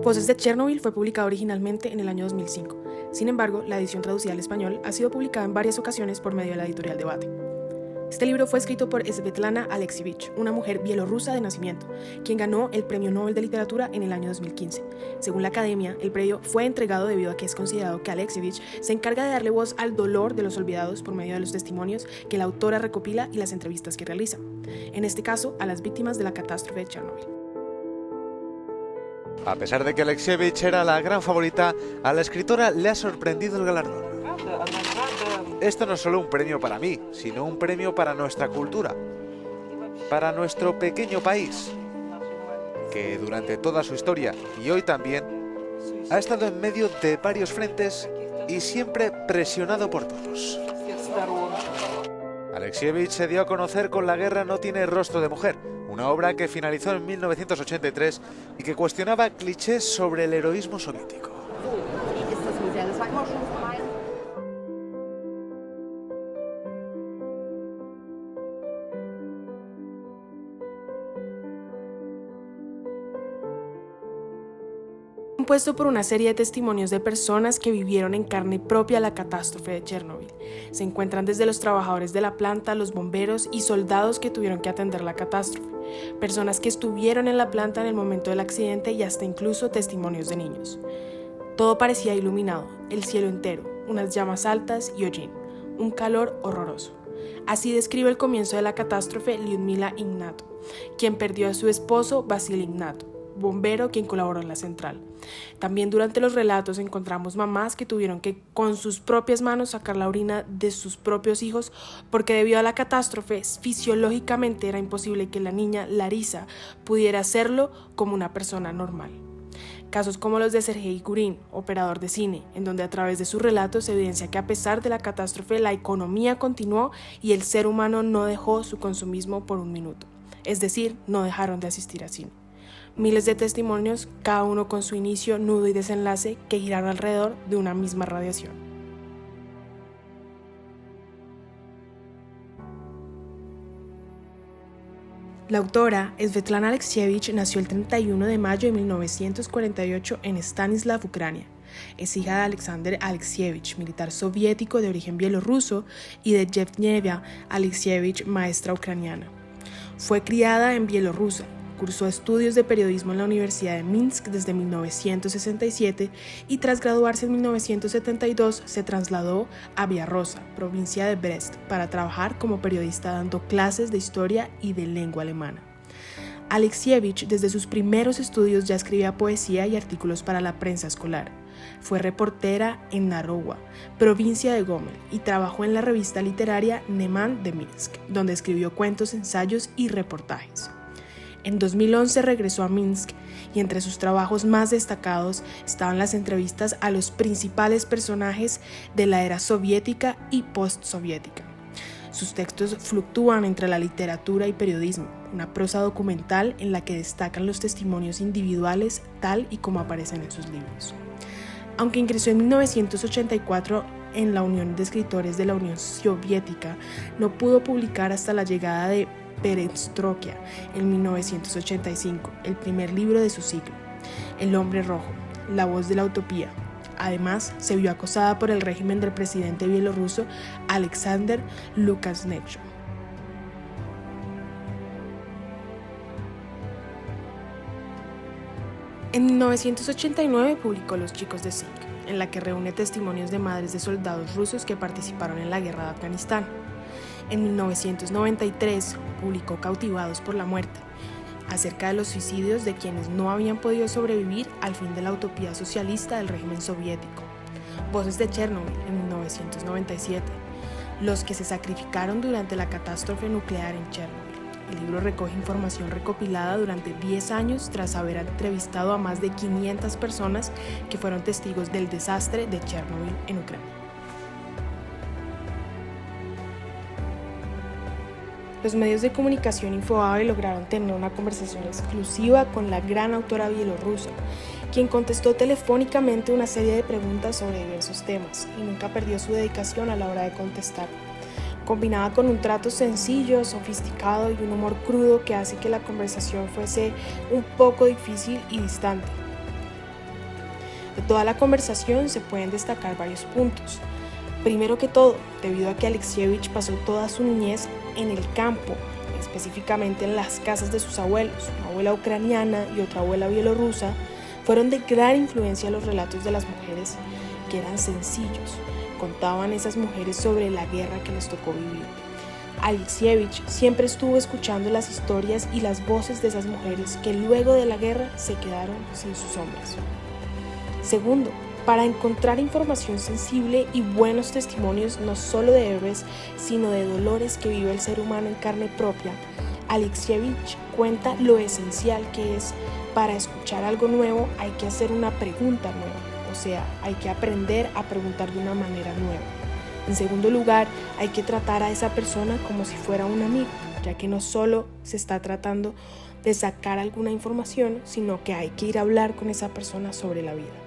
Voces de Chernobyl fue publicado originalmente en el año 2005. Sin embargo, la edición traducida al español ha sido publicada en varias ocasiones por medio de la editorial Debate. Este libro fue escrito por Svetlana Alexievich, una mujer bielorrusa de nacimiento, quien ganó el Premio Nobel de Literatura en el año 2015. Según la Academia, el premio fue entregado debido a que es considerado que Alexievich se encarga de darle voz al dolor de los olvidados por medio de los testimonios que la autora recopila y las entrevistas que realiza. En este caso, a las víctimas de la catástrofe de Chernobyl. A pesar de que Alexievich era la gran favorita, a la escritora le ha sorprendido el galardón. Esto no es solo un premio para mí, sino un premio para nuestra cultura, para nuestro pequeño país, que durante toda su historia y hoy también ha estado en medio de varios frentes y siempre presionado por todos. Alexievich se dio a conocer con La guerra no tiene rostro de mujer, una obra que finalizó en 1983 y que cuestionaba clichés sobre el heroísmo soviético. Compuesto por una serie de testimonios de personas que vivieron en carne propia la catástrofe de Chernobyl. Se encuentran desde los trabajadores de la planta, los bomberos y soldados que tuvieron que atender la catástrofe, personas que estuvieron en la planta en el momento del accidente y hasta incluso testimonios de niños. Todo parecía iluminado, el cielo entero, unas llamas altas y hollín, un calor horroroso. Así describe el comienzo de la catástrofe Lyudmila Ignato, quien perdió a su esposo Vasily Ignato, bombero quien colaboró en la central. También durante los relatos encontramos mamás que tuvieron que con sus propias manos sacar la orina de sus propios hijos porque debido a la catástrofe fisiológicamente era imposible que la niña Larisa pudiera hacerlo como una persona normal. Casos como los de Sergei Gurin, operador de cine, en donde a través de sus relatos se evidencia que a pesar de la catástrofe la economía continuó y el ser humano no dejó su consumismo por un minuto, es decir, no dejaron de asistir a cine. Miles de testimonios, cada uno con su inicio, nudo y desenlace, que giraron alrededor de una misma radiación. La autora, Svetlana Alexievich, nació el 31 de mayo de 1948 en Stanislav, Ucrania. Es hija de Alexander Alexievich, militar soviético de origen bielorruso, y de Yevgenia Alexievich, maestra ucraniana. Fue criada en Bielorrusia. Cursó estudios de periodismo en la Universidad de Minsk desde 1967 y tras graduarse en 1972 se trasladó a Biarrosa, provincia de Brest, para trabajar como periodista dando clases de historia y de lengua alemana. Alexievich desde sus primeros estudios ya escribía poesía y artículos para la prensa escolar. Fue reportera en Narowa, provincia de Gomel, y trabajó en la revista literaria Neman de Minsk, donde escribió cuentos, ensayos y reportajes. En 2011 regresó a Minsk y entre sus trabajos más destacados estaban las entrevistas a los principales personajes de la era soviética y postsoviética. Sus textos fluctúan entre la literatura y periodismo, una prosa documental en la que destacan los testimonios individuales tal y como aparecen en sus libros. Aunque ingresó en 1984 en la Unión de Escritores de la Unión Soviética, no pudo publicar hasta la llegada de Perestroika en 1985, el primer libro de su ciclo, El hombre rojo, la voz de la utopía. Además, se vio acosada por el régimen del presidente bielorruso Alexander Lukashenko. En 1989 publicó Los chicos de Zinc, en la que reúne testimonios de madres de soldados rusos que participaron en la guerra de Afganistán. En 1993 publicó Cautivados por la muerte, acerca de los suicidios de quienes no habían podido sobrevivir al fin de la utopía socialista del régimen soviético. Voces de Chernobyl en 1997, los que se sacrificaron durante la catástrofe nuclear en Chernobyl. El libro recoge información recopilada durante 10 años tras haber entrevistado a más de 500 personas que fueron testigos del desastre de Chernobyl en Ucrania. Los medios de comunicación Infobae lograron tener una conversación exclusiva con la gran autora bielorrusa, quien contestó telefónicamente una serie de preguntas sobre diversos temas y nunca perdió su dedicación a la hora de contestar. Combinada con un trato sencillo, sofisticado y un humor crudo que hace que la conversación fuese un poco difícil y distante. De toda la conversación se pueden destacar varios puntos. Primero que todo, debido a que Alexievich pasó toda su niñez en el campo, específicamente en las casas de sus abuelos, una abuela ucraniana y otra abuela bielorrusa, fueron de gran influencia los relatos de las mujeres que eran sencillos. Contaban esas mujeres sobre la guerra que les tocó vivir. Alexievich siempre estuvo escuchando las historias y las voces de esas mujeres que luego de la guerra se quedaron sin sus hombres. Segundo, para encontrar información sensible y buenos testimonios no solo de héroes, sino de dolores que vive el ser humano en carne propia, Alexievich cuenta lo esencial que es para escuchar algo nuevo hay que hacer una pregunta nueva, o sea, hay que aprender a preguntar de una manera nueva. En segundo lugar, hay que tratar a esa persona como si fuera un amigo, ya que no solo se está tratando de sacar alguna información, sino que hay que ir a hablar con esa persona sobre la vida.